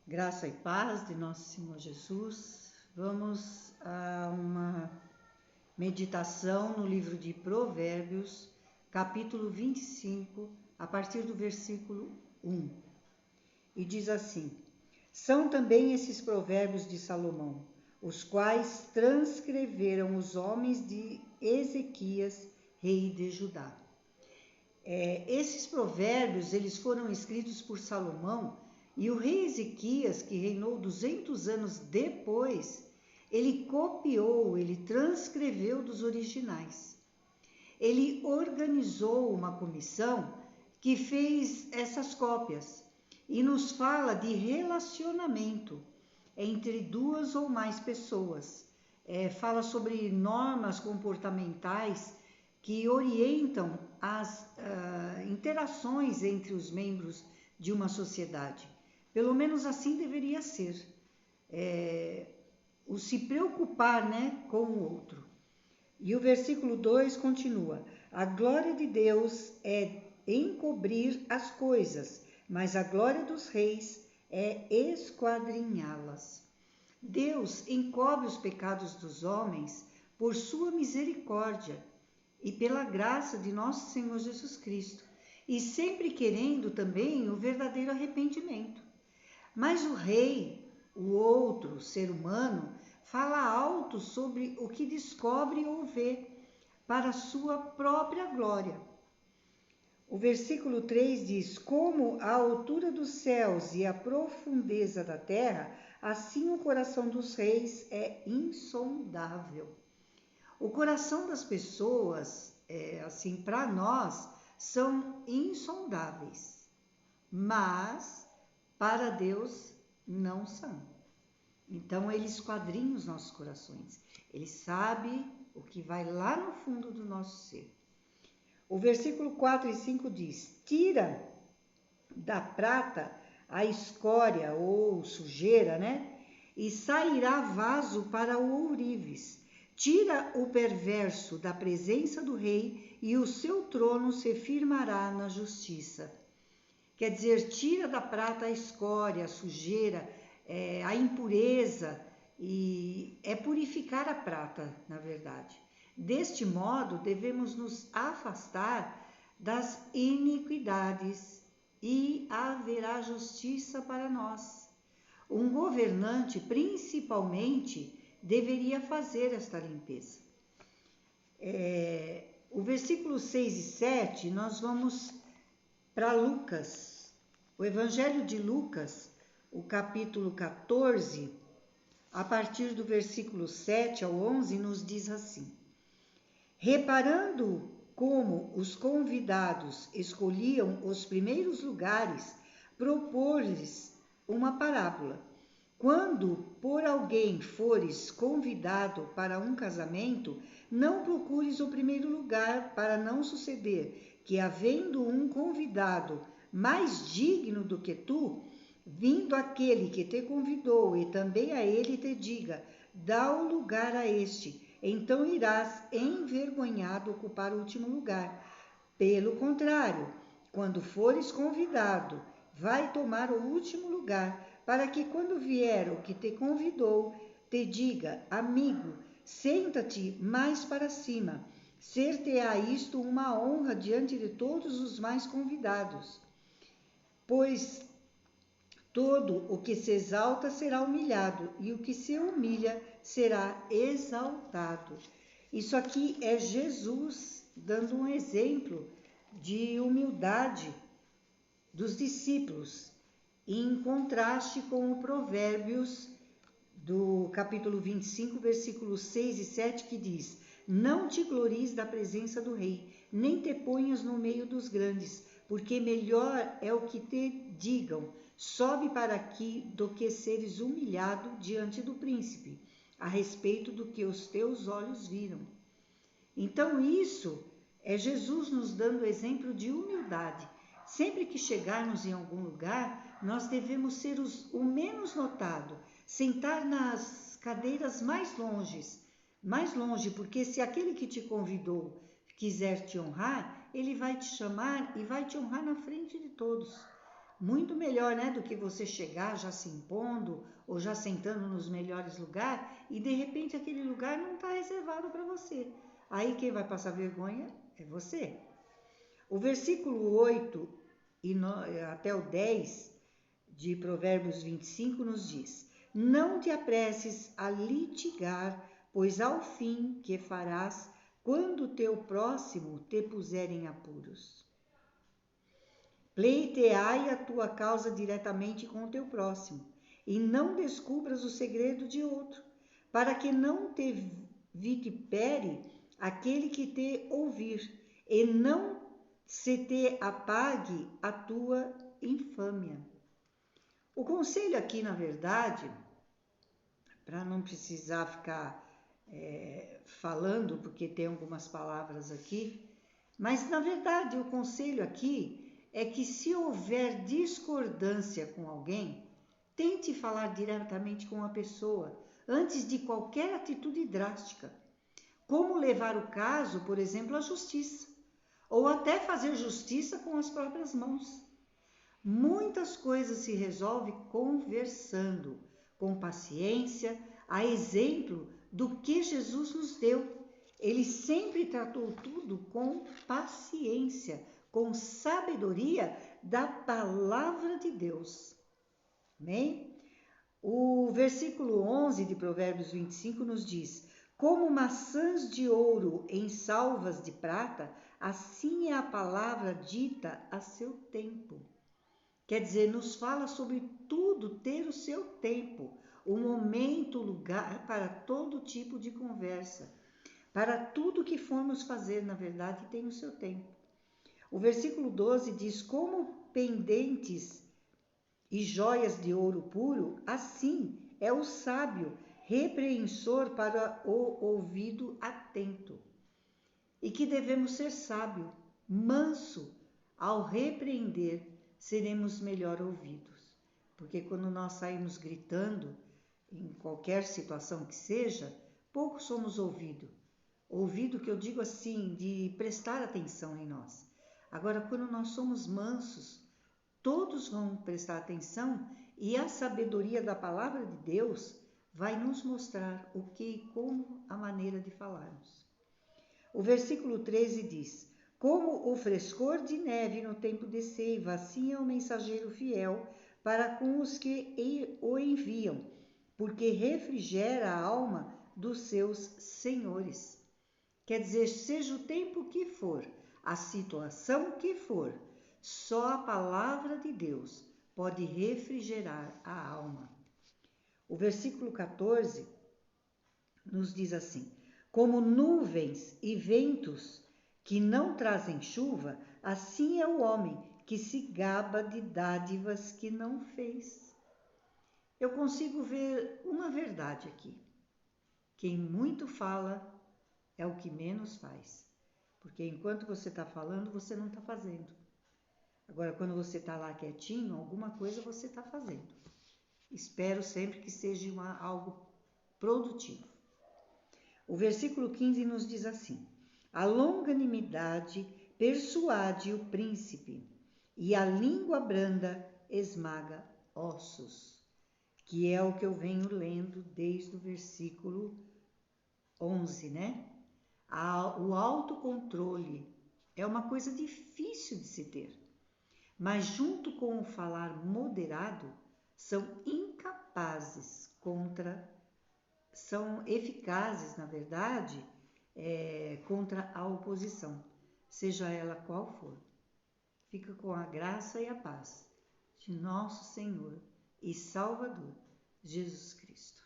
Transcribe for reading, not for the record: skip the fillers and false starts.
Graça e paz de nosso Senhor Jesus. Vamos a uma meditação no livro de Provérbios, capítulo 25, a partir do versículo 1. E diz assim: São também esses provérbios de Salomão, os quais transcreveram os homens de Ezequias, rei de Judá. Esses provérbios eles foram escritos por Salomão, e o rei Ezequias, que reinou 200 anos depois, ele copiou, ele transcreveu dos originais. Ele organizou uma comissão que fez essas cópias e nos fala de relacionamento entre duas ou mais pessoas. Fala sobre normas comportamentais que orientam as interações entre os membros de uma sociedade. Pelo menos assim deveria ser. O se preocupar, com o outro. E o versículo 2 continua: A glória de Deus é encobrir as coisas, mas a glória dos reis é esquadrinhá-las. Deus encobre os pecados dos homens por sua misericórdia e pela graça de nosso Senhor Jesus Cristo, e sempre querendo também o verdadeiro arrependimento. Mas o rei, o outro ser humano, fala alto sobre o que descobre ou vê para sua própria glória. O versículo 3 diz: Como a altura dos céus e a profundeza da terra, assim o coração dos reis é insondável. O coração das pessoas, assim, para nós, são insondáveis, mas para Deus não são. Então, ele esquadrinha os nossos corações. Ele sabe o que vai lá no fundo do nosso ser. O versículo 4 e 5 diz: Tira da prata a escória ou sujeira, e sairá vaso para o ourives. Tira o perverso da presença do rei, e o seu trono se firmará na justiça. Quer dizer, tira da prata a escória, a sujeira, a impureza, e é purificar a prata, na verdade. Deste modo, devemos nos afastar das iniquidades e haverá justiça para nós. Um governante, principalmente, deveria fazer esta limpeza. O versículo 6 e 7, nós vamos para Lucas. O Evangelho de Lucas, o capítulo 14, a partir do versículo 7 ao 11, nos diz assim: Reparando como os convidados escolhiam os primeiros lugares, propôs-lhes uma parábola. Quando por alguém fores convidado para um casamento, não procures o primeiro lugar, para não suceder que, havendo um convidado mais digno do que tu, vindo aquele que te convidou e também a ele te diga: dá o lugar a este, então irás envergonhado ocupar o último lugar. Pelo contrário, quando fores convidado, vai tomar o último lugar, para que quando vier o que te convidou, te diga: amigo, senta-te mais para cima. Ser-te-á isto uma honra diante de todos os mais convidados. Pois todo o que se exalta será humilhado, e o que se humilha será exaltado. Isso aqui é Jesus dando um exemplo de humildade dos discípulos, em contraste com o Provérbios do capítulo 25, versículos 6 e 7, que diz: Não te glories da presença do rei, nem te ponhas no meio dos grandes, porque melhor é o que te digam: sobe para aqui, do que seres humilhado diante do príncipe, a respeito do que os teus olhos viram. Então, isso é Jesus nos dando exemplo de humildade. Sempre que chegarmos em algum lugar, nós devemos ser o menos notado, sentar nas cadeiras mais longe, porque se aquele que te convidou quiser te honrar, ele vai te chamar e vai te honrar na frente de todos. Muito melhor, né, do que você chegar já se impondo ou já sentando nos melhores lugares e de repente aquele lugar não está reservado para você. Aí quem vai passar vergonha é você. O versículo 8 até o 10 de Provérbios 25 nos diz: Não te apresses a litigar, pois ao fim que farás quando teu próximo te puser em apuros. Pleiteai a tua causa diretamente com o teu próximo, e não descubras o segredo de outro, para que não te vitupere aquele que te ouvir, e não se te apague a tua infâmia. O conselho aqui, na verdade, para não precisar ficar falando, porque tem algumas palavras aqui, mas na verdade o conselho aqui é que se houver discordância com alguém, tente falar diretamente com a pessoa antes de qualquer atitude drástica, como levar o caso, por exemplo, à justiça, ou até fazer justiça com as próprias mãos. Muitas coisas se resolvem conversando, com paciência, a exemplo do que Jesus nos deu. Ele sempre tratou tudo com paciência, com sabedoria da palavra de Deus. Amém? O versículo 11 de Provérbios 25 nos diz: Como maçãs de ouro em salvas de prata, assim é a palavra dita a seu tempo. Quer dizer, nos fala sobre tudo ter o seu tempo, o momento, o lugar para todo tipo de conversa. Para tudo que formos fazer, na verdade, tem o seu tempo. O versículo 12 diz: Como pendentes e joias de ouro puro, assim é o sábio, repreensor para o ouvido atento. E que devemos ser sábio, manso, ao repreender, seremos melhor ouvidos. Porque quando nós saímos gritando, em qualquer situação que seja, pouco somos ouvidos. Ouvido que eu digo assim, de prestar atenção em nós. Agora, quando nós somos mansos, todos vão prestar atenção e a sabedoria da palavra de Deus vai nos mostrar o que e como a maneira de falarmos. O versículo 13 diz: Como o frescor de neve no tempo de seiva, assim é o mensageiro fiel para com os que o enviam, porque refrigera a alma dos seus senhores. Quer dizer, seja o tempo que for, a situação que for, só a palavra de Deus pode refrigerar a alma. O versículo 14 nos diz assim: Como nuvens e ventos que não trazem chuva, assim é o homem que se gaba de dádivas que não fez. Eu consigo ver uma verdade aqui. Quem muito fala é o que menos faz. Porque enquanto você está falando, você não está fazendo. Agora, quando você está lá quietinho, alguma coisa você está fazendo. Espero sempre que seja algo produtivo. O versículo 15 nos diz assim: A longanimidade persuade o príncipe, e a língua branda esmaga ossos, que é o que eu venho lendo desde o versículo 11, né? O autocontrole é uma coisa difícil de se ter, mas junto com o falar moderado, são eficazes, na verdade, contra a oposição, seja ela qual for. Fica com a graça e a paz de nosso Senhor e Salvador, Jesus Cristo.